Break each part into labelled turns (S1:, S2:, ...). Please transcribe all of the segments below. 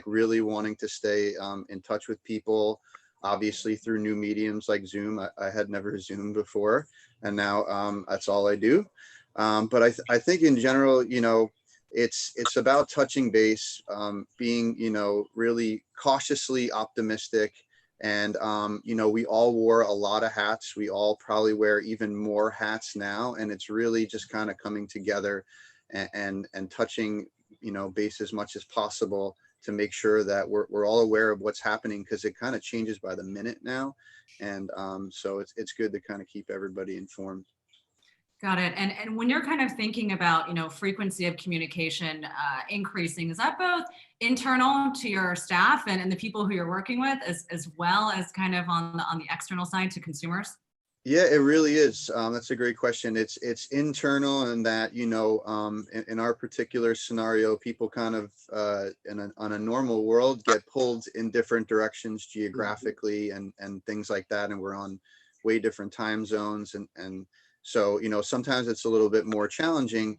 S1: really wanting to stay in touch with people, obviously through new mediums like Zoom. I had never Zoomed before, and now that's all I do. But I think in general, it's about touching base, being, really cautiously optimistic. And, we all wore a lot of hats. We all probably wear even more hats now. And it's really just kind of coming together and touching, base as much as possible to make sure that we're all aware of what's happening, because it kind of changes by the minute now. And so it's good to kind of keep everybody informed.
S2: Got it. And when you're kind of thinking about, frequency of communication increasing, is that both internal to your staff and the people who you're working with, as well as kind of on the external side to consumers?
S1: Yeah, it really is. That's a great question. It's internal, and that, in our particular scenario, people kind of on a normal world get pulled in different directions geographically and things like that. And we're on way different time zones. And so, sometimes it's a little bit more challenging.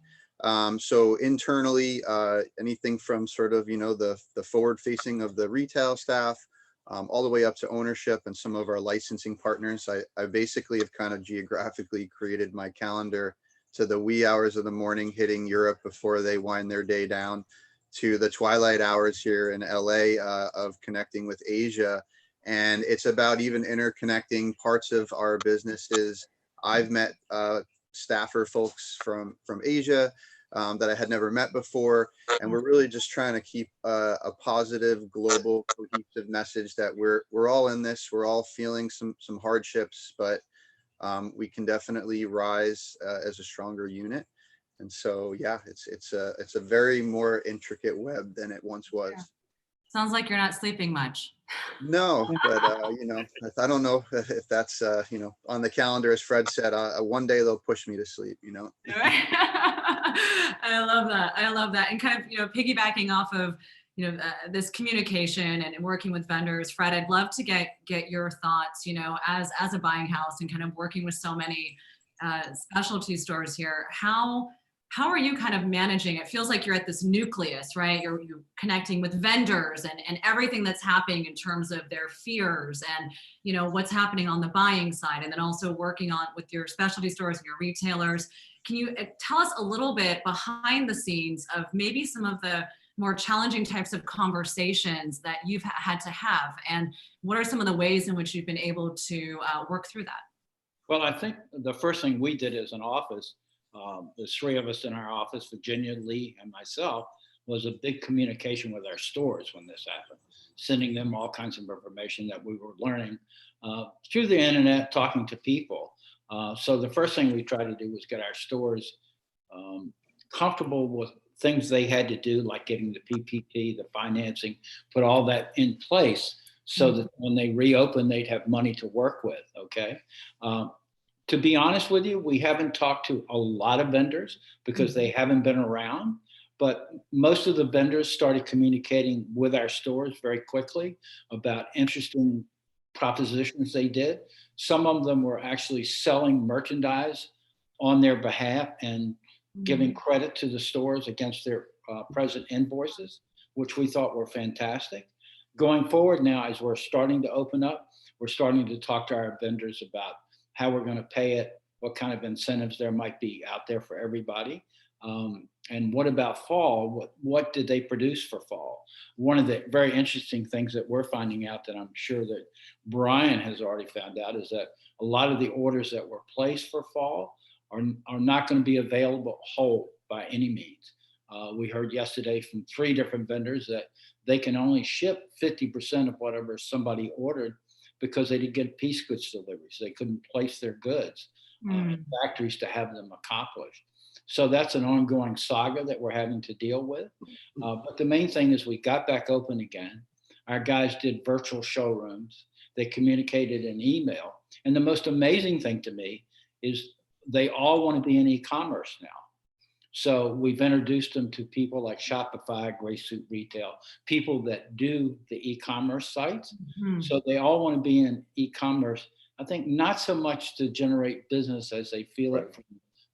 S1: So internally, anything from sort of, the forward facing of the retail staff, all the way up to ownership and some of our licensing partners. I basically have kind of geographically created my calendar to the wee hours of the morning hitting Europe before they wind their day down, to the twilight hours here in LA of connecting with Asia. And it's about even interconnecting parts of our businesses. I've met staffer folks from Asia that I had never met before. And we're really just trying to keep a positive, global, cohesive message that we're all in this. We're all feeling some hardships, but we can definitely rise as a stronger unit. And so, yeah, it's a very more intricate web than it once was.
S2: Yeah. Sounds like you're not sleeping much.
S1: No, but I don't know if that's on the calendar, as Fred said. One day they'll push me to sleep.
S2: I love that. I love that. And kind of piggybacking off of this communication and working with vendors, Fred, I'd love to get your thoughts. As a buying house and kind of working with so many specialty stores here, how are you kind of managing? It feels like you're at this nucleus, right? You're connecting with vendors and everything that's happening in terms of their fears and what's happening on the buying side, and then also working on with your specialty stores and your retailers. Can you tell us a little bit behind the scenes of maybe some of the more challenging types of conversations that you've had to have, and what are some of the ways in which you've been able to work through that?
S3: Well, I think the first thing we did as an office, there's three of us in our office, Virginia, Lee, and myself, was a big communication with our stores when this happened, sending them all kinds of information that we were learning through the internet, talking to people. So the first thing we tried to do was get our stores comfortable with things they had to do, like getting the PPP, the financing, put all that in place so that when they reopen, they'd have money to work with, okay? To be honest with you, we haven't talked to a lot of vendors because they haven't been around, but most of the vendors started communicating with our stores very quickly about interesting propositions they did. Some of them were actually selling merchandise on their behalf and giving credit to the stores against their present invoices, which we thought were fantastic. Going forward now, as we're starting to open up, we're starting to talk to our vendors about how we're going to pay it, what kind of incentives there might be out there for everybody. And what about fall? What did they produce for fall? One of the very interesting things that we're finding out, that I'm sure that Brian has already found out, is that a lot of the orders that were placed for fall are not going to be available whole by any means. We heard yesterday from 3 different vendors that they can only ship 50% of whatever somebody ordered because they didn't get piece goods deliveries. They couldn't place their goods in factories to have them accomplished. So that's an ongoing saga that we're having to deal with. But the main thing is we got back open again. Our guys did virtual showrooms. They communicated in email. And the most amazing thing to me is they all want to be in e-commerce now. So we've introduced them to people like Shopify, Gray Suit Retail, people that do the e-commerce sites. So they all want to be in e-commerce. I think not so much to generate business as they feel it from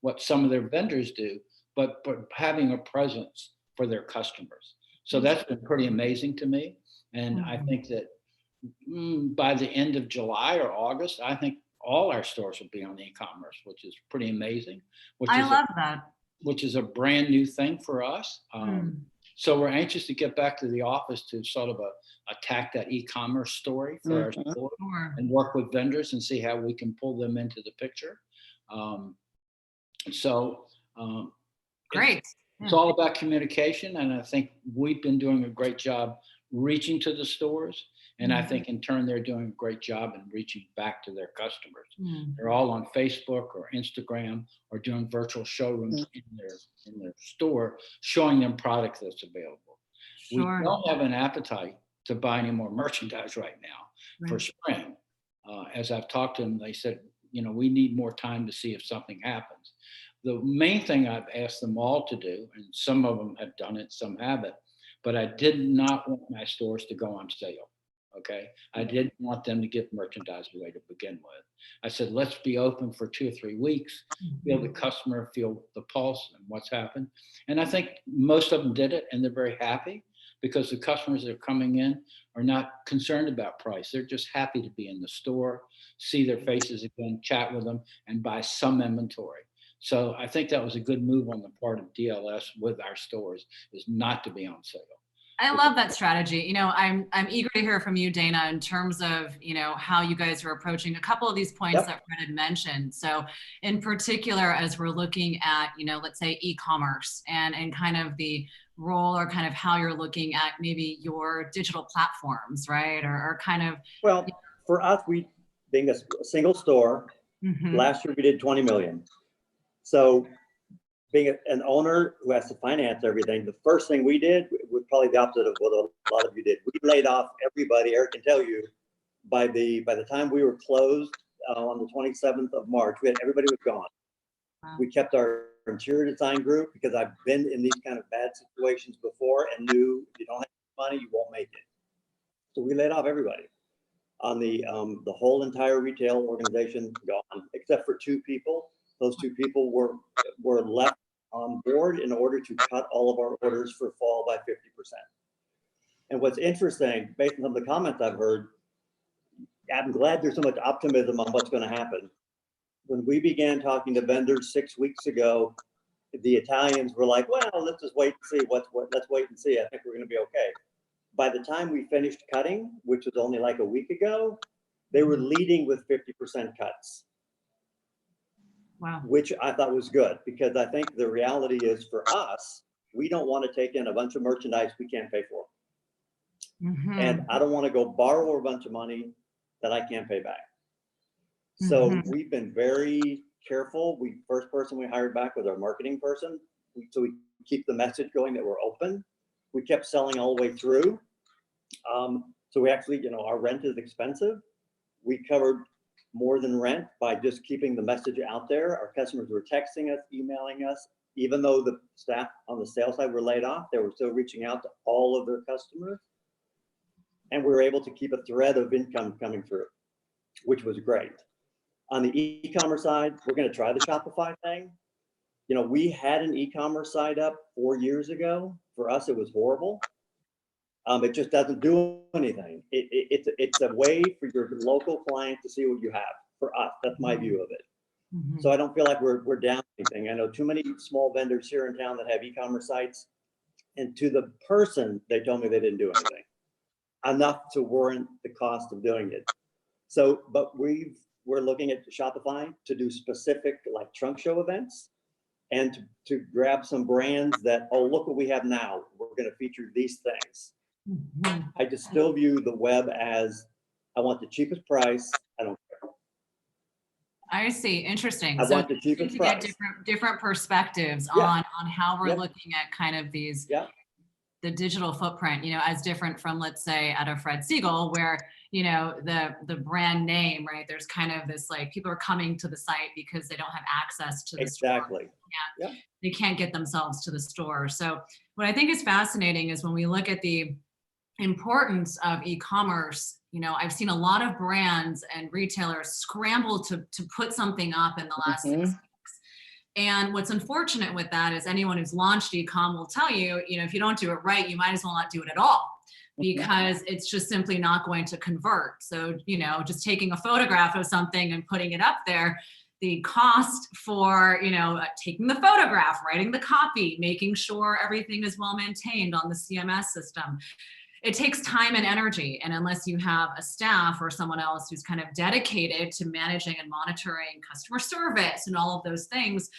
S3: what some of their vendors do, but having a presence for their customers. So that's been pretty amazing to me. And I think that by the end of July or August, I think all our stores will be on e-commerce, which is pretty amazing.
S2: I love that.
S3: Which is a brand new thing for us. So we're anxious to get back to the office to sort of attack that e-commerce story for our store and work with vendors and see how we can pull them into the picture.
S2: Great.
S3: It's all about communication, and I think we've been doing a great job reaching to the stores, and I think in turn they're doing a great job in reaching back to their customers. They're all on Facebook or Instagram or doing virtual showrooms in their store, showing them product that's available. We don't have an appetite to buy any more merchandise right now for spring. As I've talked to them, they said, we need more time to see if something happens. The main thing I've asked them all to do, and some of them have done it, some haven't, but I did not want my stores to go on sale. Okay. I didn't want them to give merchandise away to begin with. I said, let's be open for 2 or 3 weeks, feel the customer, feel the pulse and what's happened. And I think most of them did it, and they're very happy because the customers that are coming in are not concerned about price. They're just happy to be in the store, see their faces again, chat with them, and buy some inventory. So I think that was a good move on the part of DLS with our stores, is not to be on sale.
S2: I love that strategy. I'm eager to hear from you, Dana, in terms of, how you guys are approaching a couple of these points that Fred had mentioned. So in particular, as we're looking at, let's say e-commerce and kind of the role or kind of how you're looking at maybe your digital platforms, right? Or kind of.
S4: Well, for us, we being a single store, last year we did 20 million. So being an owner who has to finance everything, the first thing we did was probably the opposite of what a lot of you did. We laid off everybody. Eric can tell you, by the time we were closed on the 27th of March, everybody was gone. Wow. We kept our interior design group because I've been in these kind of bad situations before and knew if you don't have money, you won't make it. So we laid off everybody. On the whole entire retail organization gone, except for 2 people. Those 2 people were left on board in order to cut all of our orders for fall by 50%. And what's interesting, based on some of the comments I've heard, I'm glad there's so much optimism on what's going to happen. When we began talking to vendors 6 weeks ago, the Italians were like, well, let's just wait and see let's wait and see. I think we're going to be okay. By the time we finished cutting, which was only like a week ago, they were leading with 50% cuts.
S2: Wow.
S4: Which I thought was good, because I think the reality is for us, we don't want to take in a bunch of merchandise we can't pay for. And I don't want to go borrow a bunch of money that I can't pay back. So we've been very careful. First person we hired back was our marketing person. So we keep the message going that we're open. We kept selling all the way through. So we actually, our rent is expensive. We covered more than rent by just keeping the message out there. Our customers were texting us, emailing us. Even though the staff on the sales side were laid off, they were still reaching out to all of their customers. And we were able to keep a thread of income coming through, which was great. On the e-commerce side, we're going to try the Shopify thing. We had an e-commerce site up 4 years ago. For us, it was horrible. It just doesn't do anything. It's a way for your local client to see what you have. For us, that's my view of it. So I don't feel like we're down anything. I know too many small vendors here in town that have e-commerce sites, and to the person, they told me they didn't do anything enough to warrant the cost of doing it. So, but we're looking at Shopify to do specific like trunk show events, and to grab some brands that, oh, look what we have now. We're going to feature these things. I just still view the web as, I want the cheapest price. I don't care.
S2: I see. Interesting.
S4: I want the cheapest price.
S2: Get different perspectives on how we're looking at kind of these, the digital footprint, as different from, let's say, at a Fred Siegel, where, the brand name, right? There's kind of this, like, people are coming to the site because they don't have access to the store. They can't get themselves to the store. So what I think is fascinating is when we look at the importance of e-commerce, I've seen a lot of brands and retailers scramble to put something up in the last 6 weeks. And what's unfortunate with that is anyone who's launched e-com will tell you, if you don't do it right, you might as well not do it at all, because it's just simply not going to convert. So, just taking a photograph of something and putting it up there, the cost for, taking the photograph, writing the copy, making sure everything is well maintained on the CMS system, it takes time and energy. And unless you have a staff or someone else who's kind of dedicated to managing and monitoring customer service and all of those things,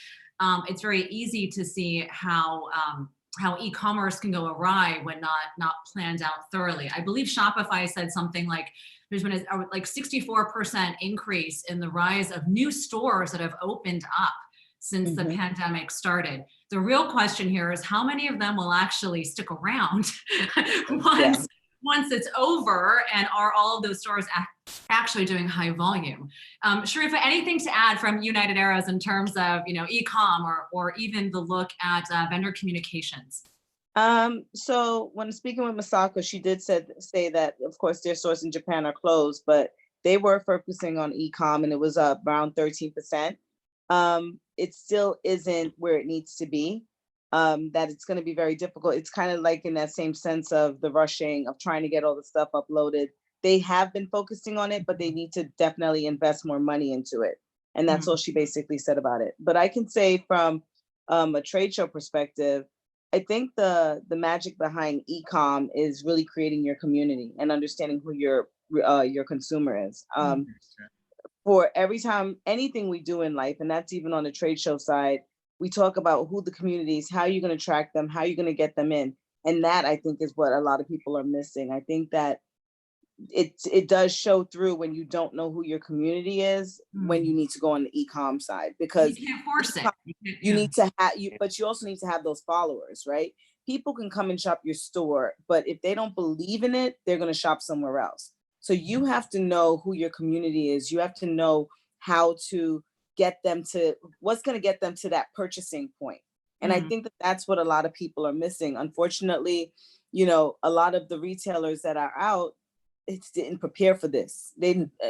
S2: it's very easy to see how e-commerce can go awry when not planned out thoroughly. I believe Shopify said something like there's been a 64% increase in the rise of new stores that have opened up since the pandemic started. The real question here is how many of them will actually stick around once it's over, and are all of those stores actually doing high volume? Sharifa, anything to add from United Arrows in terms of e-com or even the look at vendor communications?
S5: So when speaking with Masako, she did say that of course their stores in Japan are closed, but they were focusing on e-com and it was up around 13%. It still isn't where it needs to be. That it's going to be very difficult. It's kind of like in that same sense of the rushing of trying to get all the stuff uploaded. They have been focusing on it, but they need to definitely invest more money into it. And that's all she basically said about it. But I can say from a trade show perspective, I think the magic behind e-com is really creating your community and understanding who your consumer is. For every time, anything we do in life, and that's even on the trade show side, we talk about who the community is, how you're going to track them, how you're going to get them in. And that, I think, is what a lot of people are missing. I think that it does show through when you don't know who your community is, when you need to go on the e-com side, because
S2: you can't force it.
S5: You need to have but you also need to have those followers, right? People can come and shop your store, but if they don't believe in it, they're going to shop somewhere else. So you have to know who your community is. You have to know how to get them to what's going to get them to that purchasing point. And I think that that's what a lot of people are missing. Unfortunately, a lot of the retailers that are out, it didn't prepare for this.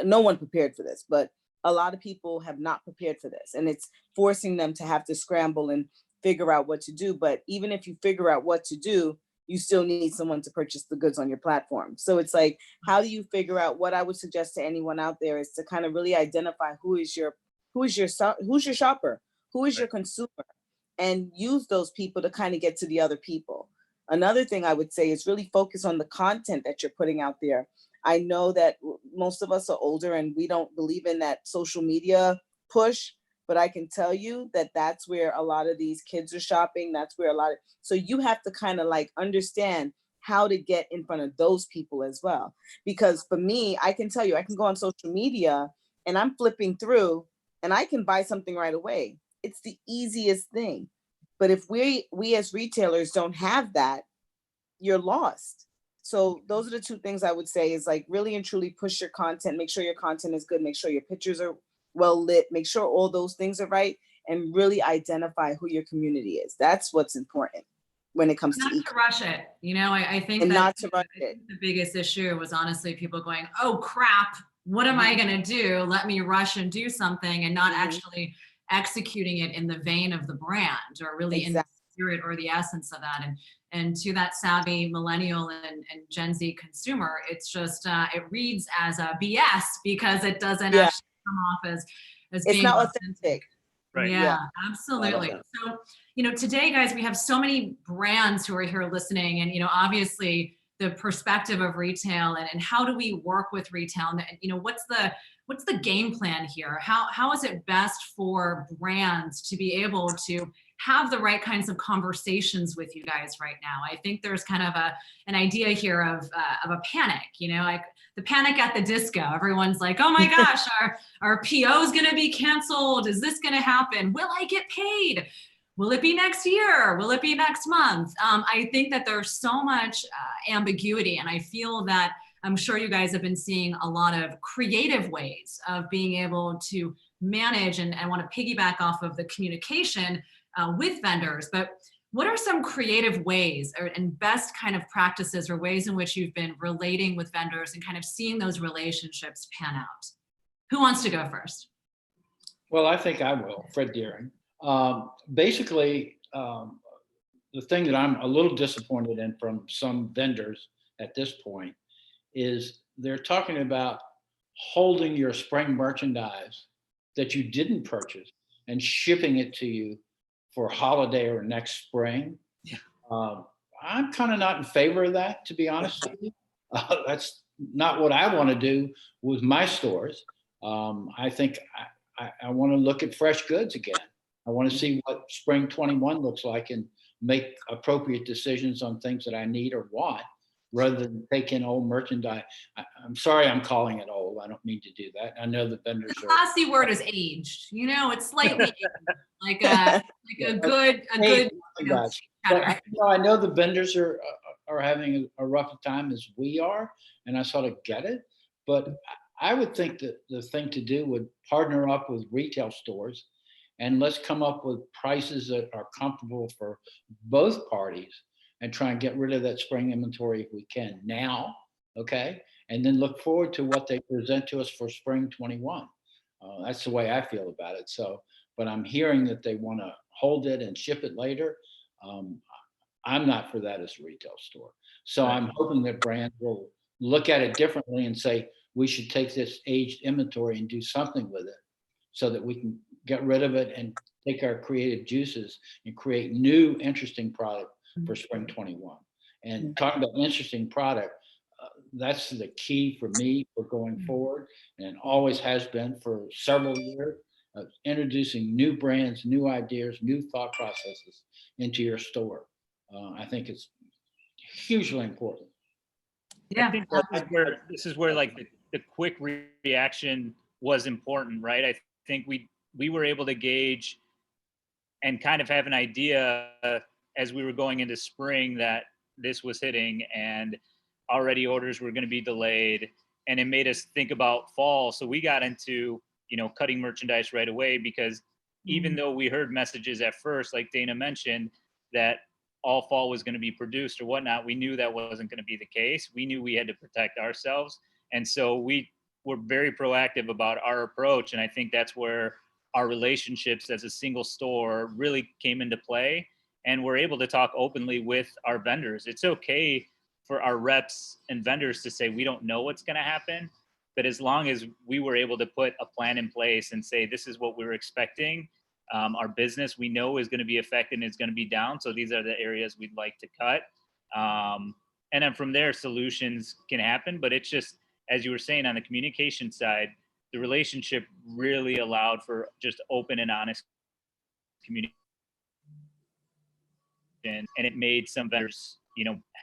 S5: No one prepared for this, but a lot of people have not prepared for this. And it's forcing them to have to scramble and figure out what to do. But even if you figure out what to do, you still need someone to purchase the goods on your platform. So it's like, how do you figure out? What I would suggest to anyone out there is to kind of really identify who is your shopper, who is your consumer, and use those people to kind of get to the other people. Another thing I would say is really focus on the content that you're putting out there. I know that most of us are older and we don't believe in that social media push, but I can tell you that that's where a lot of these kids are shopping. That's where so you have to kind of like understand how to get in front of those people as well. Because for me, I can tell you, I can go on social media and I'm flipping through and I can buy something right away. It's the easiest thing. But if we as retailers don't have that, you're lost. So those are the two things I would say is like really and truly push your content, make sure your content is good, make sure your pictures are well lit, make sure all those things are right, and really identify who your community is. That's what's important when it comes
S2: not
S5: to
S2: rush it. I think
S5: and
S2: that
S5: not to rush it.
S2: The biggest issue was honestly people going, oh crap, what am I going to do? Let me rush and do something, and not actually executing it in the vein of the brand or really in the spirit or the essence of that. And to that savvy millennial and Gen Z consumer, it's just, it reads as a BS because it doesn't actually come off as
S5: it's
S2: being
S5: not authentic.
S2: Right. Yeah, absolutely. So, today, guys, we have so many brands who are here listening, and, obviously the perspective of retail and how do we work with retail, and, what's the game plan here? How is it best for brands to be able to have the right kinds of conversations with you guys right now? I think there's kind of an idea here of a panic, like the Panic at the Disco. Everyone's like, oh my gosh, our PO is going to be canceled. Is this going to happen? Will I get paid? Will it be next year? Will it be next month? I think that there's so much ambiguity, and I feel that I'm sure you guys have been seeing a lot of creative ways of being able to manage, and I want to piggyback off of the communication with vendors, but what are some creative ways and best kind of practices or ways in which you've been relating with vendors and kind of seeing those relationships pan out? Who wants to go first?
S3: Well, I think I will, Fred Deering. Basically, the thing that I'm a little disappointed in from some vendors at this point is they're talking about holding your spring merchandise that you didn't purchase and shipping it to you for holiday or next spring.
S6: Yeah.
S3: I'm kind of not in favor of that, to be honest with you. That's not what I want to do with my stores. I think I want to look at fresh goods again. I want to see what spring 21 looks like and make appropriate decisions on things that I need or want, rather than take in old merchandise. I'm sorry I'm calling it old. I don't mean to do that. I know the vendors
S2: The
S3: are.
S2: classy word is aged. You know, it's slightly aged, like a good
S3: Merchandise. But I know the vendors are having a rough time as we are, and I sort of get it. But I would think that the thing to do would partner up with retail stores, and let's come up with prices that are comfortable for both parties, and try and get rid of that spring inventory if we can now, okay? And then look forward to what they present to us for spring 21. That's the way I feel about it. So, but I'm hearing that they want to hold it and ship it later. I'm not for that as a retail store. So I'm hoping that brands will look at it differently and say, we should take this aged inventory and do something with it so that we can get rid of it and take our creative juices and create new, interesting product for spring 21. And talking about interesting product, that's the key for me for going forward, and always has been for several years, of introducing new brands, new ideas, new thought processes into your store. I think it's hugely important.
S2: Yeah.
S6: I think this is where like the quick reaction was important, right? I think we were able to gauge and kind of have an idea as we were going into spring that this was hitting, and already orders were going to be delayed, and it made us think about fall. So we got into, cutting merchandise right away, because even though we heard messages at first, like Dana mentioned, that all fall was going to be produced or whatnot, we knew that wasn't going to be the case. We knew we had to protect ourselves. And so we were very proactive about our approach. And I think that's where our relationships as a single store really came into play. And we're able to talk openly with our vendors. It's okay for our reps and vendors to say, we don't know what's going to happen. But as long as we were able to put a plan in place and say, this is what we're expecting, our business we know is going to be affected and it's going to be down. So these are the areas we'd like to cut. And then from there, solutions can happen. But it's just, as you were saying, on the communication side, the relationship really allowed for just open and honest communication. And it made some vendors,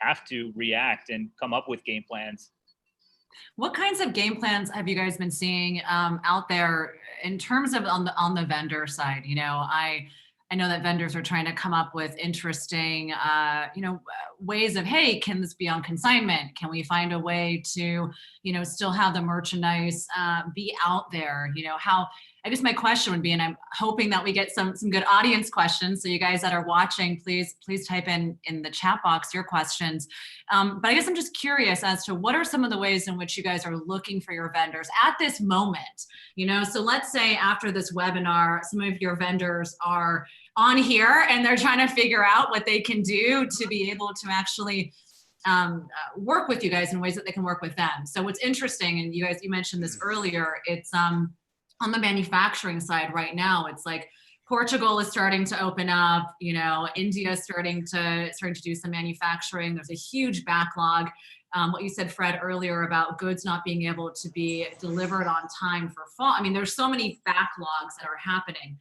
S6: have to react and come up with game plans.
S2: What kinds of game plans have you guys been seeing out there in terms of on the vendor side? I know that vendors are trying to come up with interesting, ways of, hey, can this be on consignment? Can we find a way to, still have the merchandise be out there? I guess my question would be, and I'm hoping that we get some good audience questions. So you guys that are watching, please type in the chat box your questions. But I guess I'm just curious as to what are some of the ways in which you guys are looking for your vendors at this moment. So let's say after this webinar, some of your vendors are on here and they're trying to figure out what they can do to be able to actually work with you guys in ways that they can work with them. So what's interesting, and you mentioned this earlier, it's on the manufacturing side right now, it's like Portugal is starting to open up, India is starting to do some manufacturing. There's a huge backlog. What you said, Fred, earlier about goods not being able to be delivered on time for fall. I mean, there's so many backlogs that are happening.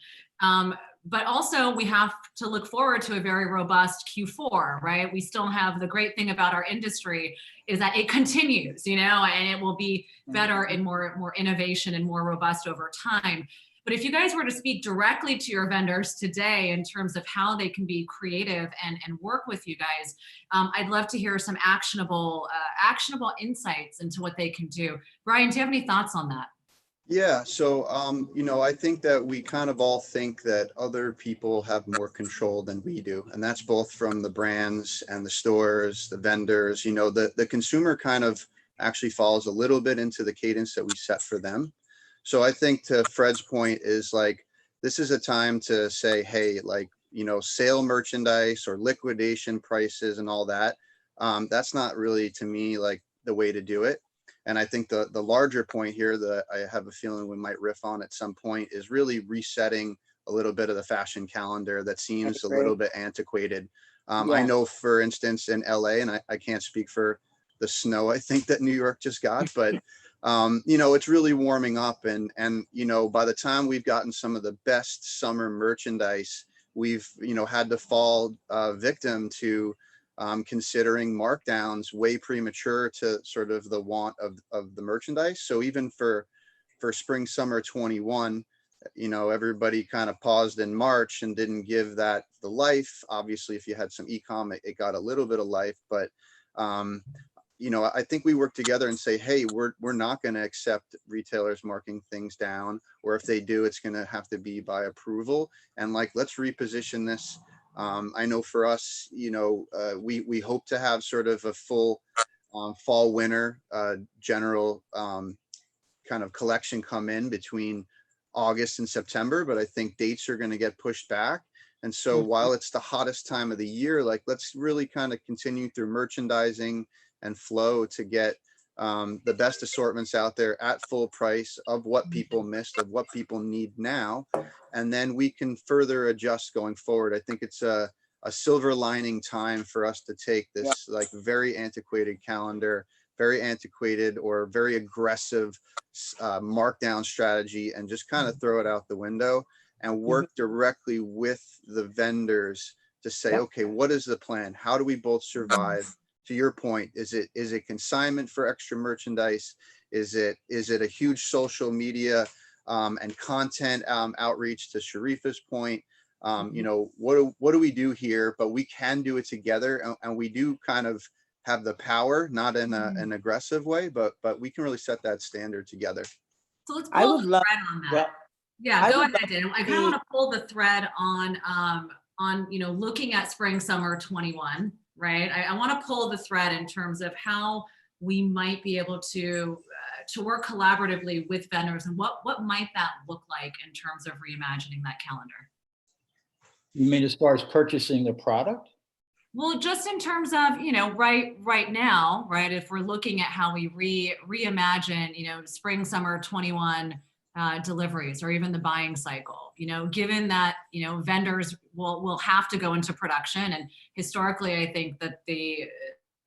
S2: But also we have to look forward to a very robust Q4, right? We still have the great thing about our industry is that it continues, and it will be better and more innovation and more robust over time. But if you guys were to speak directly to your vendors today in terms of how they can be creative and work with you guys, I'd love to hear some actionable insights into what they can do. Brian, do you have any thoughts on that?
S1: Yeah, so, I think that we kind of all think that other people have more control than we do. And that's both from the brands and the stores, the vendors, the consumer kind of actually falls a little bit into the cadence that we set for them. So I think to Fred's point is like this is a time to say, hey, like, sale merchandise or liquidation prices and all that. That's not really, to me, like the way to do it. And I think the larger point here that I have a feeling we might riff on at some point is really resetting a little bit of the fashion calendar that seems a little bit antiquated. I know, for instance, in LA, and I can't speak for the snow I think that New York just got, but it's really warming up, and by the time we've gotten some of the best summer merchandise, we've had to fall victim to considering markdowns way premature to sort of the want of the merchandise. So even for spring summer 21, everybody kind of paused in March and didn't give that the life. Obviously, if you had some e-com, it got a little bit of life, but I think we work together and say, hey, we're not going to accept retailers marking things down, or if they do, it's going to have to be by approval. And like, let's reposition this. I know for us, we hope to have sort of a full fall winter general kind of collection come in between August and September, but I think dates are going to get pushed back. And so while it's the hottest time of the year, like, let's really kind of continue through merchandising and flow to get the best assortments out there at full price of what people missed, of what people need now. And then we can further adjust going forward. I think it's a silver lining time for us to take this like very antiquated calendar, very antiquated or very aggressive markdown strategy, and just kind of throw it out the window and work directly with the vendors to say, okay, what is the plan? How do we both survive? To your point, is it consignment for extra merchandise? Is it a huge social media and content outreach, to Sharifa's point? What do we do here? But we can do it together, and we do kind of have the power, not in an aggressive way, but we can really set that standard together.
S2: So let's pull the thread on that. Yeah, go ahead, Dan. I kind of want to pull the thread on looking at spring summer 21. Right. I want to pull the thread in terms of how we might be able to work collaboratively with vendors, and what might that look like in terms of reimagining that calendar.
S3: You mean as far as purchasing the product?
S2: Well, just in terms of, right now, right, if we're looking at how we reimagine, spring, summer 21 deliveries, or even the buying cycle, given that, vendors will have to go into production. And historically, I think that the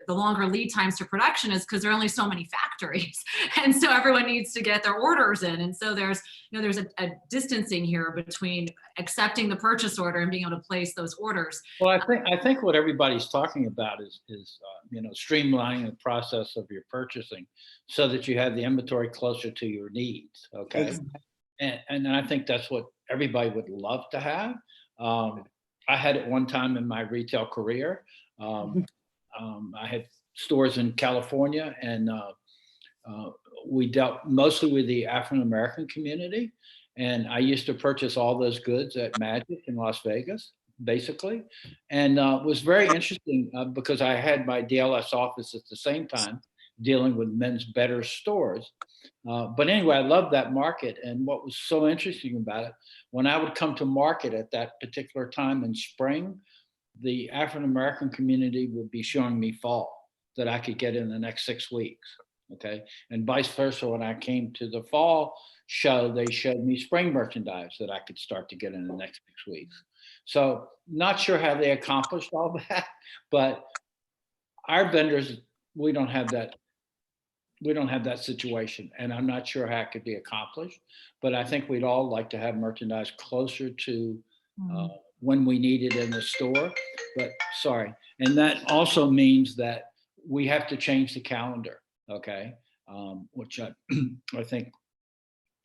S2: longer lead times to production is because there are only so many factories. And so everyone needs to get their orders in. And so there's a distancing here between accepting the purchase order and being able to place those orders.
S3: Well, I think what everybody's talking about is streamlining the process of your purchasing so that you have the inventory closer to your needs. Okay. Exactly. And I think that's what everybody would love to have. I had it one time in my retail career. I had stores in California, and we dealt mostly with the African-American community. And I used to purchase all those goods at Magic in Las Vegas, basically. And it was very interesting because I had my DLS office at the same time dealing with men's better stores. But anyway, I loved that market. And what was so interesting about it, when I would come to market at that particular time in spring, the African-American community would be showing me fall that I could get in the next 6 weeks. Okay. And vice versa. When I came to the fall show, they showed me spring merchandise that I could start to get in the next 6 weeks. So not sure how they accomplished all that, but our vendors, we don't have that situation, and I'm not sure how it could be accomplished, but I think we'd all like to have merchandise closer to when we need it in the store. But sorry. And that also means that we have to change the calendar. Okay. Which I think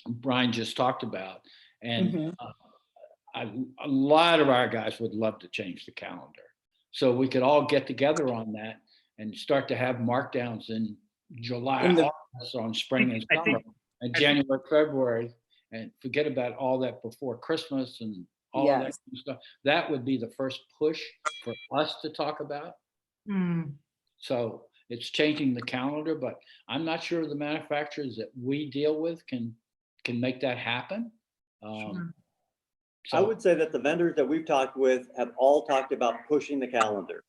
S3: Brian just talked about. And a lot of our guys would love to change the calendar. So we could all get together on that and start to have markdowns in July, August, on spring and summer, and January, February, and forget about all that before Christmas and all of that kind of stuff. That would be the first push for us to talk about. So it's changing the calendar, but I'm not sure the manufacturers that we deal with can make that happen. So
S4: I would say that the vendors that we've talked with have all talked about pushing the calendar.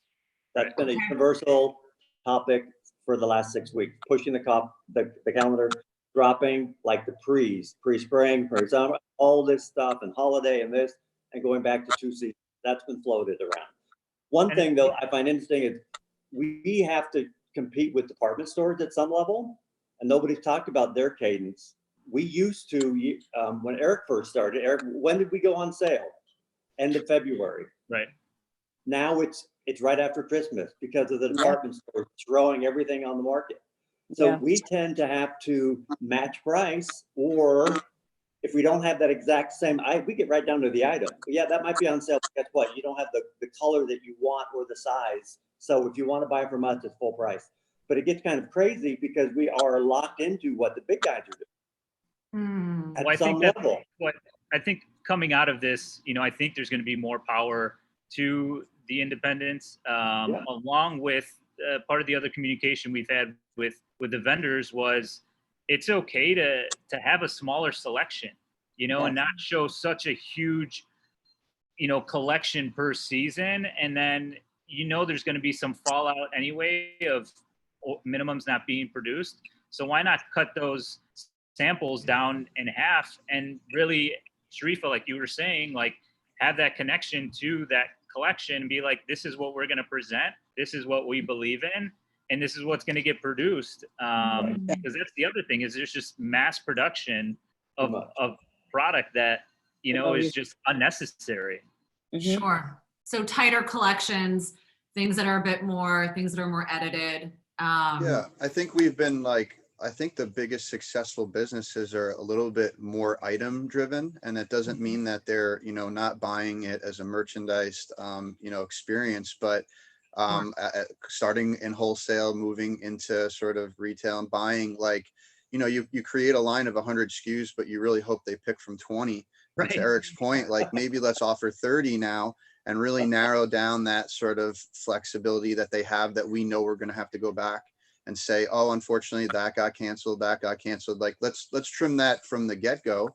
S4: That's been a universal topic for the last 6 weeks, pushing the calendar, dropping like the pre-spring, pre-summer, all this stuff and holiday and this, and going back to 2 seasons. That's been floated around. One thing though I find interesting is we have to compete with department stores at some level, and nobody's talked about their cadence. We used to, when Eric first started, Eric, when did we go on sale? End of February.
S6: Right.
S4: Now it's right after Christmas because of the department stores throwing everything on the market. So we tend to have to match price, or if we don't have that exact same, we get right down to the item. Yeah, that might be on sale. Guess what? You don't have the color that you want or the size. So if you want to buy from us, it's full price. But it gets kind of crazy because we are locked into what the big guys are doing. At
S6: Well,
S4: some level.
S6: I think coming out of this, I think there's going to be more power to the independents, along with part of the other communication we've had with the vendors was it's okay to have a smaller selection, and not show such a huge, collection per season. And then, there's going to be some fallout anyway of minimums not being produced. So why not cut those samples down in half and really, Sharifa, like you were saying, like have that connection to that collection and be like, this is what we're going to present. This is what we believe in. And this is what's going to get produced. Because that's the other thing is there's just mass production of product that, is just unnecessary.
S2: Sure. So tighter collections, things that are more edited.
S1: Yeah, I think we've been I think the biggest successful businesses are a little bit more item driven, and it doesn't mean that they're, not buying it as a merchandised, experience, but starting in wholesale, moving into sort of retail and buying you create a line of 100 SKUs, but you really hope they pick from 20. Right. To Eric's point, maybe let's offer 30 now and really narrow down that sort of flexibility that they have that we know we're going to have to go back and say, oh, unfortunately that got canceled. Let's trim that from the get-go.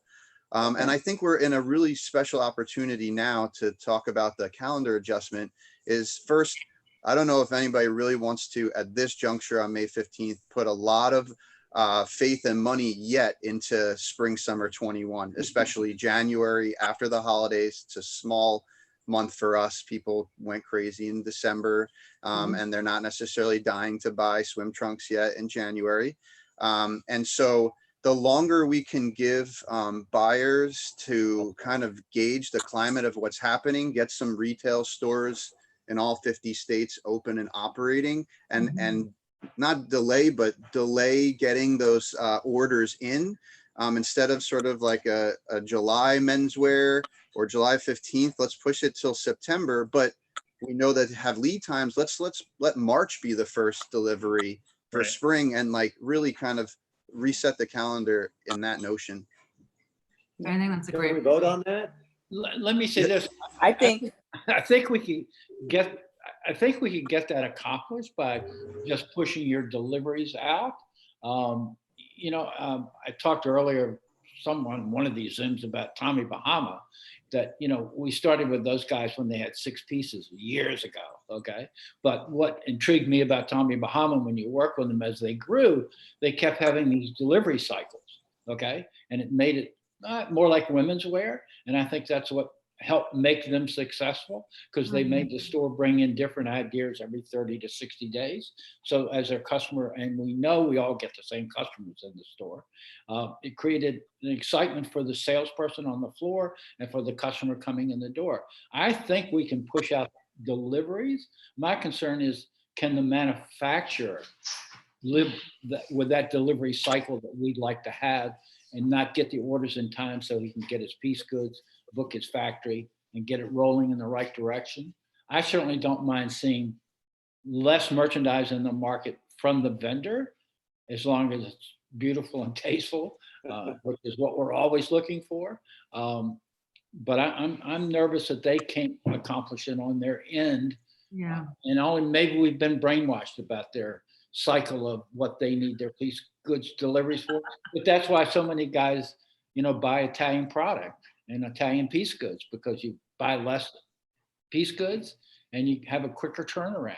S1: And I think we're in a really special opportunity now to talk about the calendar adjustment. Is first, I don't know if anybody really wants to, at this juncture on May 15th, put a lot of faith and money yet into spring, summer 21, especially January after the holidays. It's a small month for us. People went crazy in December, and they're not necessarily dying to buy swim trunks yet in January. And so the longer we can give buyers to kind of gauge the climate of what's happening, get some retail stores in all 50 states open and operating, and not delay, but delay getting those orders in, instead of sort of like a July menswear or July 15th, let's push it till September. But we know that have lead times. Let's let March be the first delivery for spring, and really kind of reset the calendar in that notion.
S2: I think that's a great.
S4: Can we vote on that?
S3: Let me say this.
S5: I think
S3: we can get. I think we can get that accomplished by just pushing your deliveries out. I talked earlier, one of these Zooms about Tommy Bahama, that, we started with those guys when they had 6 pieces years ago. Okay. But what intrigued me about Tommy Bahama, when you work with them as they grew, they kept having these delivery cycles. Okay. And it made it more like women's wear. And I think that's what helped make them successful, because they made the store bring in different ideas every 30 to 60 days. So as their customer, and we know we all get the same customers in the store, it created an excitement for the salesperson on the floor and for the customer coming in the door. I think we can push out deliveries. My concern is, can the manufacturer live with that delivery cycle that we'd like to have, and not get the orders in time so he can get his piece goods, book his factory, and get it rolling in the right direction? I certainly don't mind seeing less merchandise in the market from the vendor, as long as it's beautiful and tasteful, which is what we're always looking for. But I'm nervous that they can't accomplish it on their end.
S2: Yeah.
S3: And maybe we've been brainwashed about their cycle of what they need their piece goods deliveries for. But that's why so many guys, buy Italian product. and Italian piece goods, because you buy less piece goods and you have a quicker turnaround.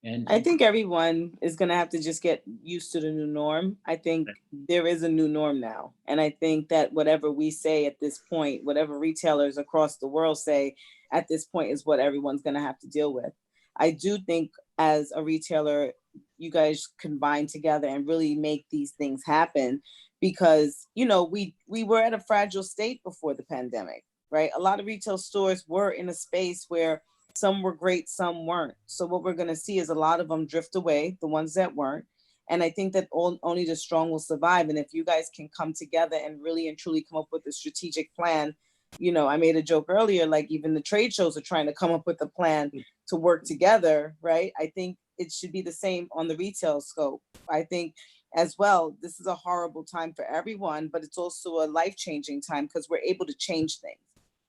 S3: And
S5: I think everyone is going to have to just get used to the new norm. I think there is a new norm now. And I think that whatever we say at this point, whatever retailers across the world say at this point, is what everyone's going to have to deal with. I do think as a retailer, you guys combine together and really make these things happen, because, you know, we were at a fragile state before the pandemic, right? A lot of retail stores were in a space where some were great, some weren't. So what we're going to see is a lot of them drift away, the ones that weren't. And I think that only the strong will survive. And if you guys can come together and really and truly come up with a strategic plan, you know, I made a joke earlier, like even the trade shows are trying to come up with a plan to work together, right? I think it should be the same on the retail scope. I think as well, this is a horrible time for everyone, but it's also a life-changing time because we're able to change things.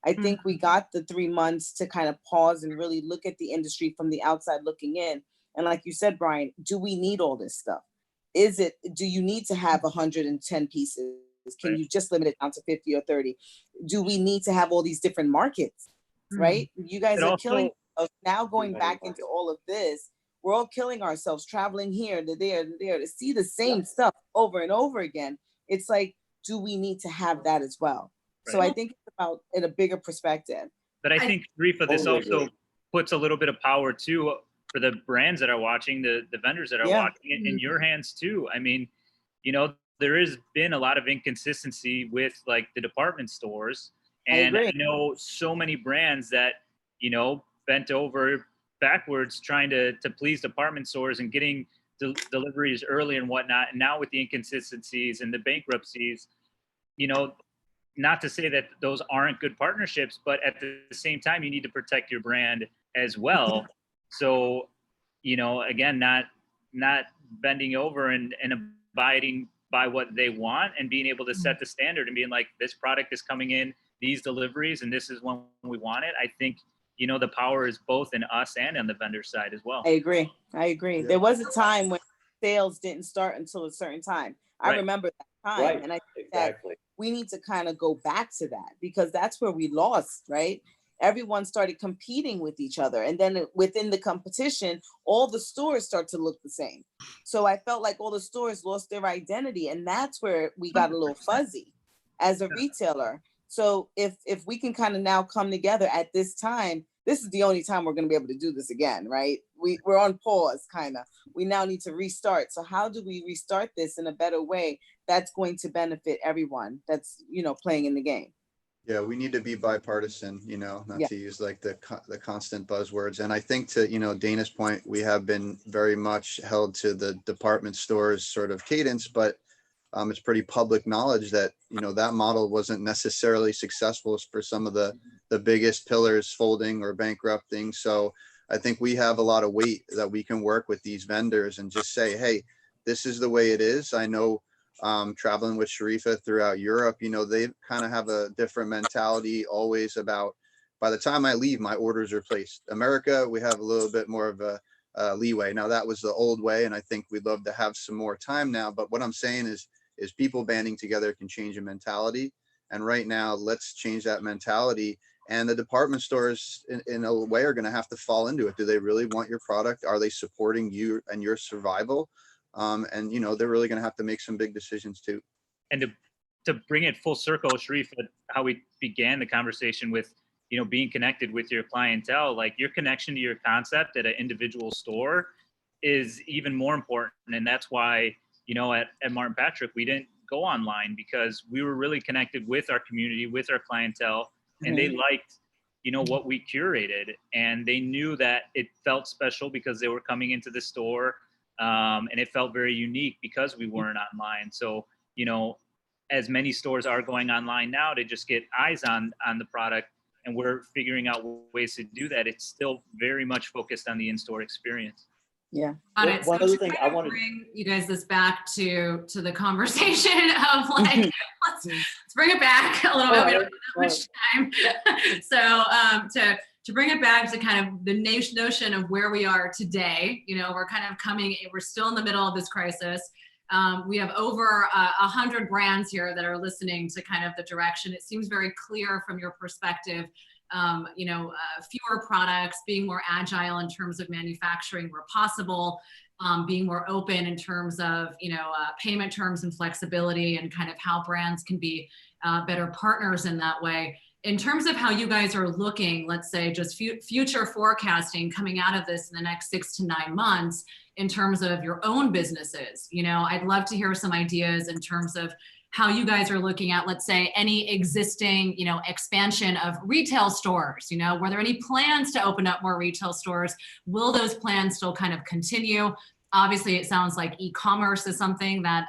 S5: I think we got the 3 months to kind of pause and really look at the industry from the outside looking in. And like you said, Brian, do we need all this stuff? Do you need to have 110 pieces? Can you just limit it down to 50 or 30? Do we need to have all these different markets, right? You guys are killing us now, going back into all of this. We're all killing ourselves, traveling here to there to there to see the same stuff over and over again. It's like, do we need to have that as well? So I think it's about in a bigger perspective.
S6: But I think, Sharifa, this also puts a little bit of power too for the brands that are watching, the vendors that are watching, in your hands too. I mean, you know, there has been a lot of inconsistency with like the department stores. And I know so many brands that, you know, bent over backwards trying to please department stores and getting deliveries early and whatnot. And now with the inconsistencies and the bankruptcies, you know, not to say that those aren't good partnerships, but at the same time, you need to protect your brand as well. So, you know, again, not bending over and abiding by what they want, and being able to set the standard and being like, this product is coming in, these deliveries, and this is when we want it. I think, you know, the power is both in us and on the vendor side as well.
S5: I agree. Yeah. There was a time when sales didn't start until a certain time. I remember that time. And I think that we need to kind of go back to that, because that's where we lost, right? Everyone started competing with each other. And then within the competition, all the stores start to look the same. So I felt like all the stores lost their identity. And that's where we got a little fuzzy as a retailer. So if we can kind of now come together at this time, this is the only time we're going to be able to do this again, right? We're on pause, kind of. We now need to restart. So how do we restart this in a better way that's going to benefit everyone that's, you know, playing in the game?
S1: Yeah, we need to be bipartisan, you know, not to use like the constant buzzwords. And I think, to, you know, Dana's point, we have been very much held to the department stores sort of cadence, but it's pretty public knowledge that, you know, that model wasn't necessarily successful for some of the biggest pillars folding or bankrupting. So I think we have a lot of weight that we can work with these vendors and just say, hey, this is the way it is. I know traveling with Sharifa throughout Europe, you know, they kind of have a different mentality always about, by the time I leave, my orders are placed. America, we have a little bit more of a leeway. Now that was the old way, and I think we'd love to have some more time now. But what I'm saying is people banding together can change a mentality. And right now, let's change that mentality. And the department stores, in a way, are going to have to fall into it. Do they really want your product? Are they supporting you and your survival? And, you know, they're really going to have to make some big decisions too.
S6: And to bring it full circle, Sharif, how we began the conversation with, you know, being connected with your clientele, like your connection to your concept at an individual store is even more important. And that's why, you know, at Martin Patrick, we didn't go online, because we were really connected with our community, with our clientele, and they liked, you know, what we curated, and they knew that it felt special because they were coming into the store, and it felt very unique because we weren't online. So, you know, as many stores are going online now to just get eyes on the product, and we're figuring out ways to do that, it's still very much focused on the in-store experience.
S5: Yeah.
S4: One other thing I want to
S2: bring you guys this back to the conversation of like, let's bring it back a little bit. We don't have that much time. So to bring it back to kind of the notion of where we are today, you know, we're still in the middle of this crisis. We have over 100 brands here that are listening to kind of the direction. It seems very clear from your perspective, fewer products, being more agile in terms of manufacturing where possible, being more open in terms of, payment terms and flexibility, and kind of how brands can be better partners in that way. In terms of how you guys are looking, let's say just future forecasting coming out of this in the next 6 to 9 months, in terms of your own businesses, I'd love to hear some ideas in terms of how you guys are looking at, let's say, any existing, expansion of retail stores. Were there any plans to open up more retail stores? Will those plans still kind of continue? Obviously, it sounds like e-commerce is something that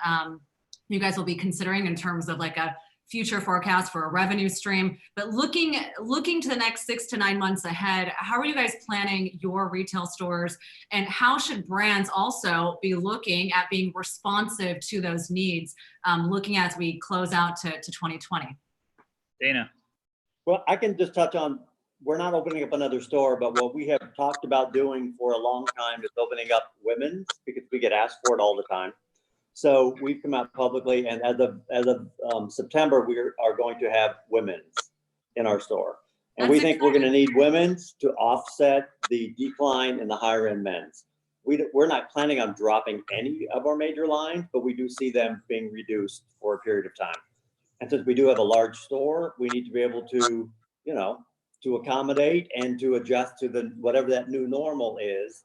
S2: you guys will be considering in terms of like a future forecast for a revenue stream. But looking to the next 6 to 9 months ahead, how are you guys planning your retail stores, and how should brands also be looking at being responsive to those needs, looking as we close out to 2020?
S6: Dana.
S4: Well, I can just touch on, we're not opening up another store, but what we have talked about doing for a long time is opening up women's, because we get asked for it all the time. So we've come out publicly, and as of September, we are going to have women's in our store. And we think we're going to need women's to offset the decline in the higher end men's. We're not planning on dropping any of our major lines, but we do see them being reduced for a period of time. And since we do have a large store, we need to be able to, to accommodate and to adjust to whatever that new normal is.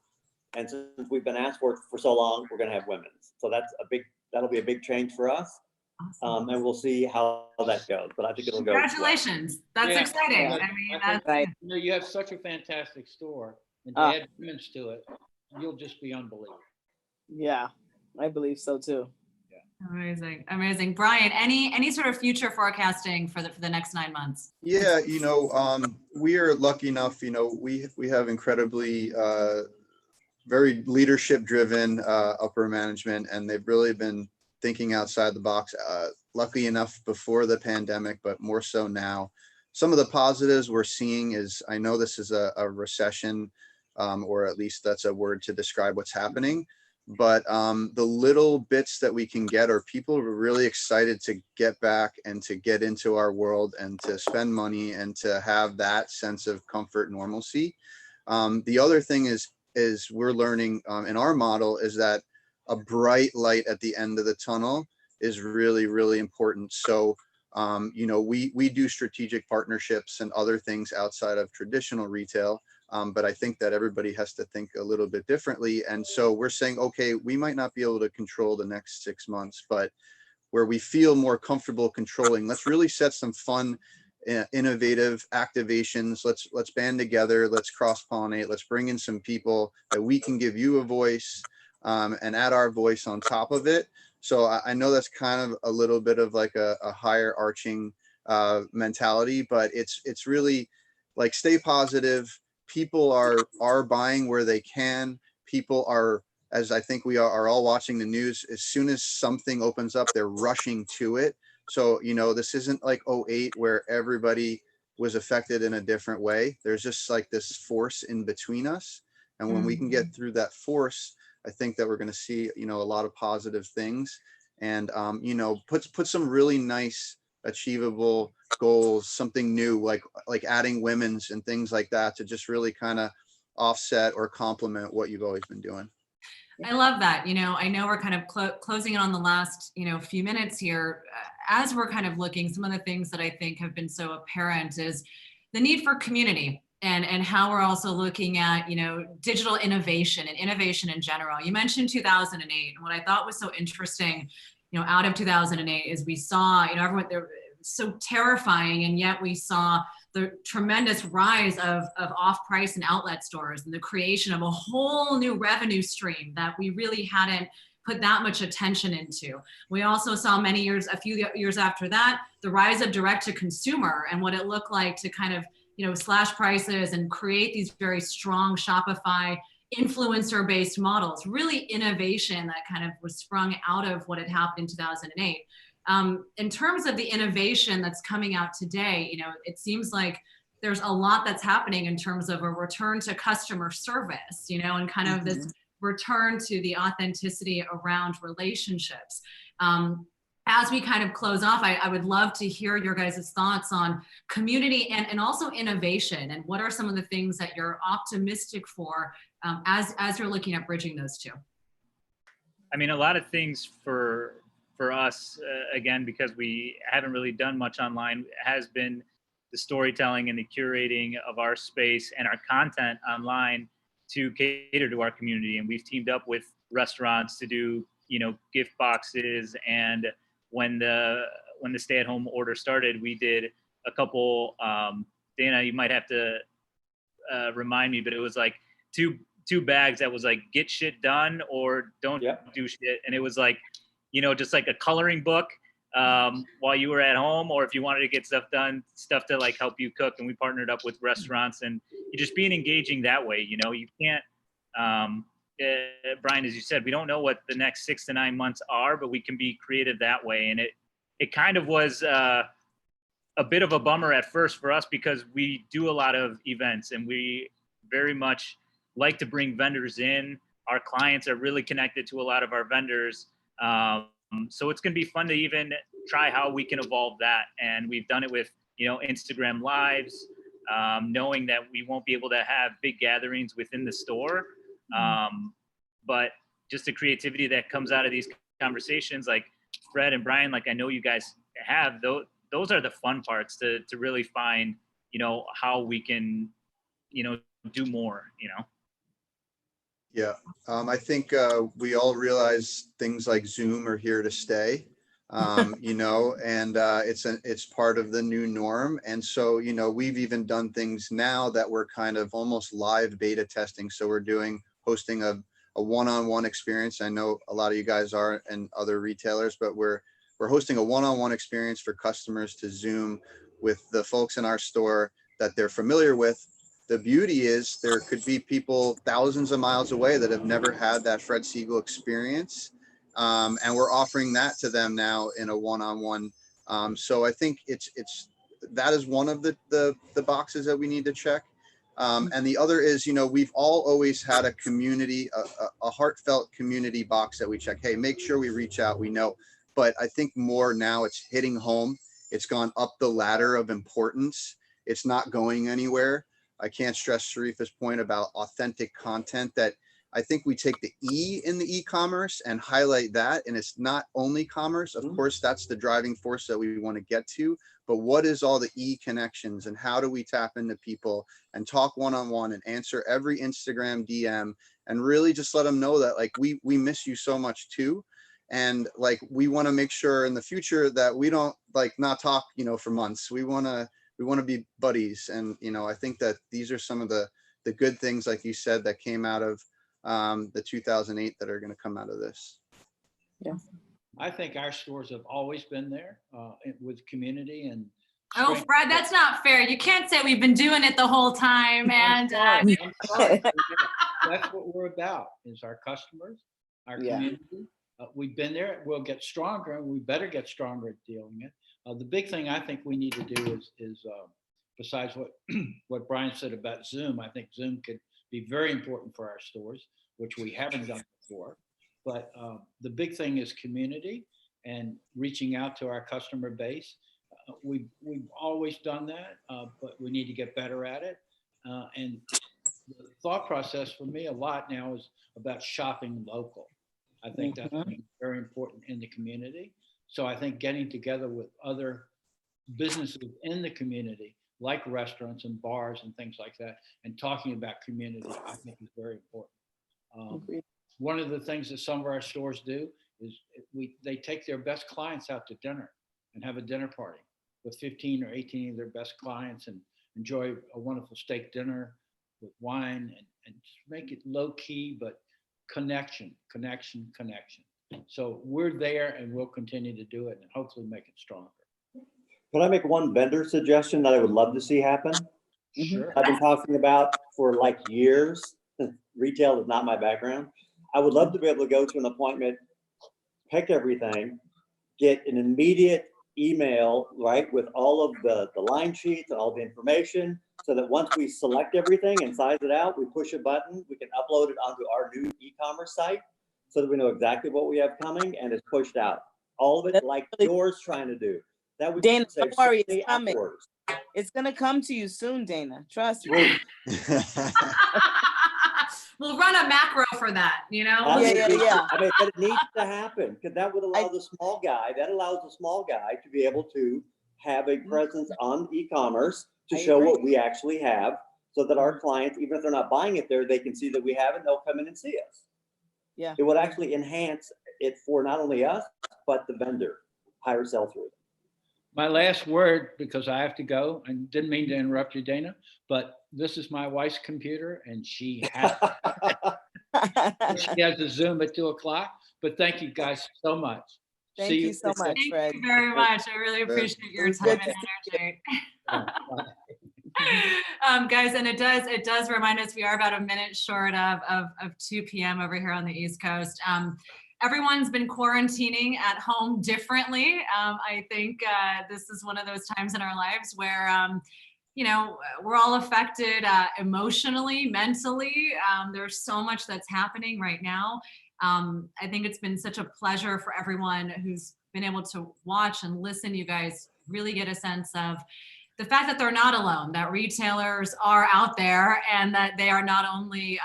S4: And since we've been asked for it for so long, we're going to have women's. So that'll be a big change for us. Awesome. And we'll see how that goes. But I think it'll go.
S2: Congratulations. Well. That's exciting.
S3: Yeah.
S2: I mean, that's
S5: right.
S3: You have such a fantastic store, and to add women's to it, you'll just be unbelievable.
S5: Yeah, I believe so too.
S2: Amazing. Brian, any sort of future forecasting for the next 9 months?
S1: Yeah, we are lucky enough, we have incredibly very leadership driven upper management, and they've really been thinking outside the box, lucky enough before the pandemic, but more so now. Some of the positives we're seeing is, I know this is a recession, or at least that's a word to describe what's happening, but the little bits that we can get, are people really excited to get back and to get into our world and to spend money and to have that sense of comfort, normalcy. The other thing is we're learning in our model is that a bright light at the end of the tunnel is really, really important. So, we do strategic partnerships and other things outside of traditional retail. But I think that everybody has to think a little bit differently. And so we're saying, okay, we might not be able to control the next 6 months, but where we feel more comfortable controlling, let's really set some fun, innovative activations. Let's band together, let's cross-pollinate, let's bring in some people that we can give you a voice, and add our voice on top of it. So I know that's kind of a little bit of like a higher arching mentality, but it's really like, stay positive. People are buying where they can. People are, as I think we are all watching the news, as soon as something opens up, they're rushing to it. So, this isn't like 2008 where everybody was affected in a different way. There's just like this force in between us. And when we can get through that force, I think that we're going to see, a lot of positive things, and, put some really nice, achievable goals, something new, like adding women's and things like that, to just really kind of offset or complement what you've always been doing.
S2: I love that. I know we're kind of closing in on the last, few minutes here. As we're kind of looking, some of the things that I think have been so apparent is the need for community, and how we're also looking at, digital innovation and innovation in general. You mentioned 2008, and what I thought was so interesting, out of 2008 is we saw, everyone there, so terrifying, and yet we saw the tremendous rise of off-price and outlet stores, and the creation of a whole new revenue stream that we really hadn't put that much attention into. We also saw a few years after that, the rise of direct to consumer, and what it looked like to kind of, slash prices and create these very strong Shopify influencer-based models, really innovation that kind of was sprung out of what had happened in 2008. In terms of the innovation that's coming out today, it seems like there's a lot that's happening in terms of a return to customer service, and kind of this return to the authenticity around relationships. As we kind of close off, I would love to hear your guys' thoughts on community and also innovation, and what are some of the things that you're optimistic for as you're looking at bridging those two.
S6: I mean, a lot of things for us, again, because we haven't really done much online, has been the storytelling and the curating of our space and our content online to cater to our community. And we've teamed up with restaurants to do, you know, gift boxes. And when the stay-at-home order started, we did a couple. Dana, you might have to remind me, but it was like two bags that was like get shit done or don't do shit, and it was like, you know, just like a coloring book while you were at home, or if you wanted to get stuff done, stuff to like help you cook. And we partnered up with restaurants, and you just being engaging that way. You know, you can't. Brian, as you said, we don't know what the next 6 to 9 months are, but we can be creative that way. And it kind of was a bit of a bummer at first for us, because we do a lot of events and we very much like to bring vendors in. Our clients are really connected to a lot of our vendors. So it's going to be fun to even try how we can evolve that. And we've done it with, you know, Instagram lives, knowing that we won't be able to have big gatherings within the store. But just the creativity that comes out of these conversations, like Fred and Brian, like I know you guys have, those are the fun parts to really find, you know, how we can, you know, do more, you know?
S1: Yeah, I think we all realize things like Zoom are here to stay, you know, and it's part of the new norm. And so, you know, we've even done things now that we're kind of almost live beta testing. So we're hosting a one-on-one experience. I know a lot of you guys are, and other retailers, but we're hosting a one-on-one experience for customers to Zoom with the folks in our store that they're familiar with. The beauty is there could be people thousands of miles away that have never had that Fred Siegel experience. And we're offering that to them now in a one-on-one. So I think that is one of the boxes that we need to check. And the other is, you know, we've all always had a community, a heartfelt community box that we check. Hey, make sure we reach out, we know. But I think more now it's hitting home. It's gone up the ladder of importance. It's not going anywhere. I can't stress Sharifa's point about authentic content, that I think we take the E in the e-commerce and highlight that. And it's not only commerce. Of course, that's the driving force that we want to get to. But what is all the E connections, and how do we tap into people and talk one-on-one and answer every Instagram DM and really just let them know that, like, we miss you so much too. And like, we want to make sure in the future that we don't like not talk, you know, for months. We want to be buddies. And, you know, I think that these are some of the good things, like you said, that came out of the 2008 that are going to come out of this.
S5: Yeah.
S3: I think our stores have always been there with community and.
S2: Oh, Fred, that's not fair. You can't say we've been doing it the whole time. And
S3: I'm sorry. That's what we're about, is our customers, our community. We've been there. We'll get stronger, and we better get stronger at dealing it. The big thing I think we need to do is besides what Brian said about Zoom, I think Zoom could be very important for our stores, which we haven't done before. But the big thing is community and reaching out to our customer base. We've always done that, but we need to get better at it. And the thought process for me a lot now is about shopping local. I think that's very important in the community. So I think getting together with other businesses in the community, like restaurants and bars and things like that, and talking about community, I think is very important. One of the things that some of our stores do is they take their best clients out to dinner and have a dinner party with 15 or 18 of their best clients and enjoy a wonderful steak dinner with wine and make it low key, but connection. So we're there, and we'll continue to do it and hopefully make it stronger.
S4: Can I make one vendor suggestion that I would love to see happen?
S3: Sure.
S4: I've been talking about for like years. Retail is not my background. I would love to be able to go to an appointment, pick everything, get an immediate email, right, with all of the line sheets and all the information, so that once we select everything and size it out, we push a button, we can upload it onto our new e-commerce site so that we know exactly what we have coming and it's pushed out. All of it like yours trying to do. That would
S5: Dana,
S4: save
S5: don't worry,
S4: so many
S5: it's coming.
S4: hours.
S5: It's gonna come to you soon, Dana. Trust me.
S2: We'll run a macro for that, you know?
S5: Yeah.
S4: I mean, but it needs to happen because that would allow the small guy, to be able to have a presence on e-commerce to show what we actually have so that our clients, even if they're not buying it there, they can see that we have it, they'll come in and see us.
S5: Yeah.
S4: It would actually enhance it for not only us, but the vendor, higher sell-through.
S3: My last word, because I have to go, and didn't mean to interrupt you, Dana, but this is my wife's computer and she has she has a Zoom at 2:00. But thank you guys so much.
S5: Thank you so much, Fred.
S2: Thank you very much. I really appreciate your time and energy. Guys, and it does remind us we are about a minute short of 2 p.m. over here on the East Coast. Everyone's been quarantining at home differently. I think this is one of those times in our lives where, you know, we're all affected emotionally, mentally. There's so much that's happening right now. I think it's been such a pleasure for everyone who's been able to watch and listen. You guys really get a sense of the fact that they're not alone, that retailers are out there and that they are not only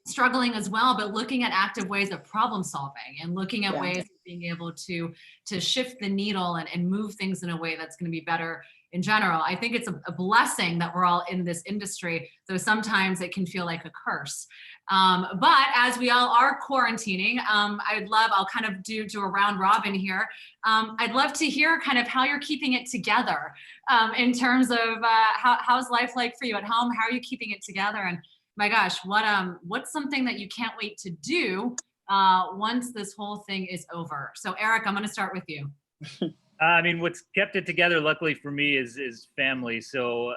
S2: struggling as well, but looking at active ways of problem solving and looking at ways of being able to shift the needle and move things in a way that's going to be better in general. I think it's a blessing that we're all in this industry, though sometimes it can feel like a curse. But as we all are quarantining, I'll kind of do a round robin here. I'd love to hear kind of how you're keeping it together in terms of how's life like for you at home? How are you keeping it together? And my gosh, what's something that you can't wait to do once this whole thing is over? So Eric, I'm going to start with you.
S6: I mean, what's kept it together, luckily for me, is family. So,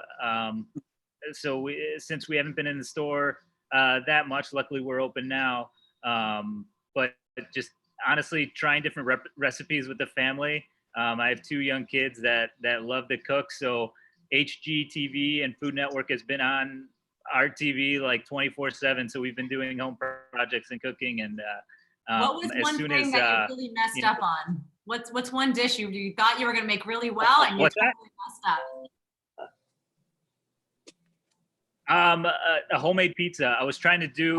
S6: since we haven't been in the store that much, luckily we're open now. But just honestly, trying different recipes with the family. I have 2 young kids that love to cook. So HGTV and Food Network has been on our TV like 24/7. So we've been doing home projects and cooking. And
S2: what was one thing that you really messed up on? What's one dish you thought you were going to make really well and you totally messed up?
S6: A homemade pizza. I was trying to do,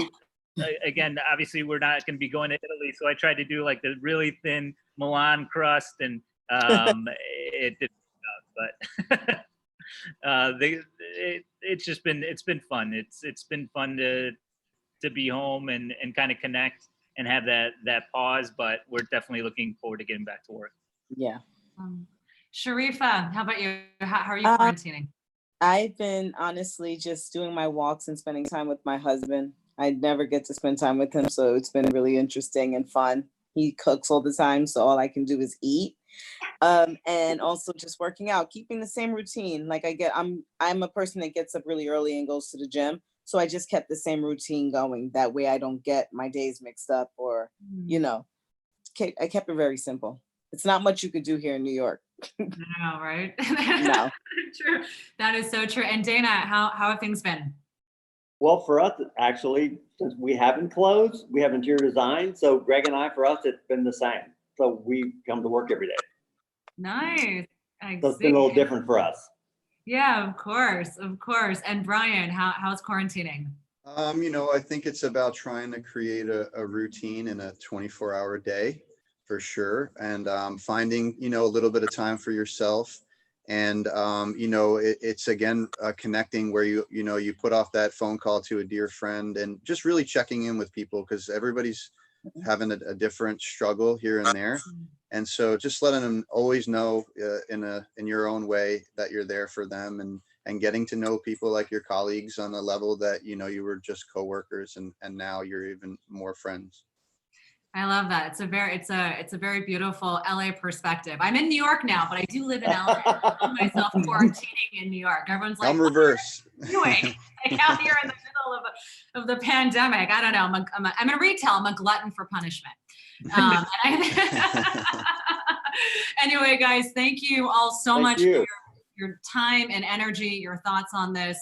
S6: again, obviously we're not going to be going to Italy, so I tried to do like the really thin Milan crust, and it didn't work out, but it's been fun. It's been fun to be home and kind of connect and have that pause, but we're definitely looking forward to getting back to work.
S5: Yeah.
S2: Sharifa, how about you? How are you quarantining?
S5: I've been honestly just doing my walks and spending time with my husband. I never get to spend time with him, so it's been really interesting and fun. He cooks all the time, so all I can do is eat. And also just working out, keeping the same routine. Like I'm a person that gets up really early and goes to the gym. So I just kept the same routine going. That way I don't get my days mixed up or, you know, I kept it very simple. It's not much you could do here in New York.
S2: No, right?
S5: No.
S2: True. That is so true. And Dana, how have things been?
S4: Well, for us, actually, since we haven't closed, we have interior design. So Greg and I, for us, it's been the same. So we come to work every day.
S2: Nice.
S4: So it's been a little different for us.
S2: Yeah, of course. And Brian, how's quarantining?
S1: You know, I think it's about trying to create a routine in a 24-hour day for sure. And finding, you know, a little bit of time for yourself. And, you know, it's again, connecting where you put off that phone call to a dear friend and just really checking in with people because everybody's having a different struggle here and there. And so just letting them always know in your own way that you're there for them and getting to know people like your colleagues on a level that, you know, you were just coworkers and now you're even more friends.
S2: I love that. It's a very beautiful LA perspective. I'm in New York now, but I do live in LA. I found myself quarantining in New York. Everyone's like,
S1: I'm reverse.
S2: what are you doing? Like out here in the middle of the pandemic. I don't know. I'm in retail. I'm a glutton for punishment. Anyway, guys, thank you all so much for your time and energy, your thoughts on this.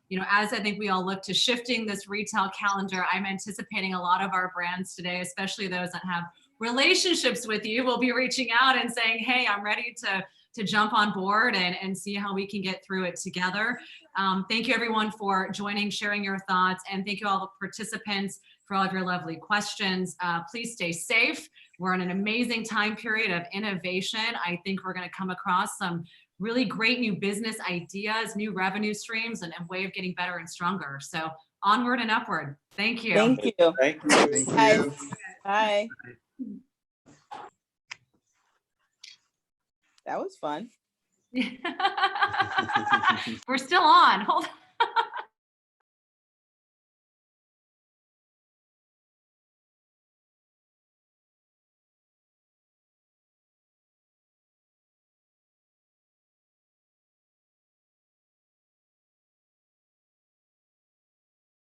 S2: You know, as I think we all look to shifting this retail calendar, I'm anticipating a lot of our brands today, especially those that have relationships with you, will be reaching out and saying, hey, I'm ready to jump on board and see how we can get through it together. Thank you everyone for joining, sharing your thoughts, and thank you all the participants for all of your lovely questions. Please stay safe. We're in an amazing time period of innovation. I think we're going to come across some really great new business ideas, new revenue streams, and a way of getting better and stronger. So onward and upward. Thank you.
S5: Thank you.
S4: Thank you.
S1: Thank
S5: Bye.
S1: you.
S5: Bye. That was fun.
S2: We're still on. Hold on.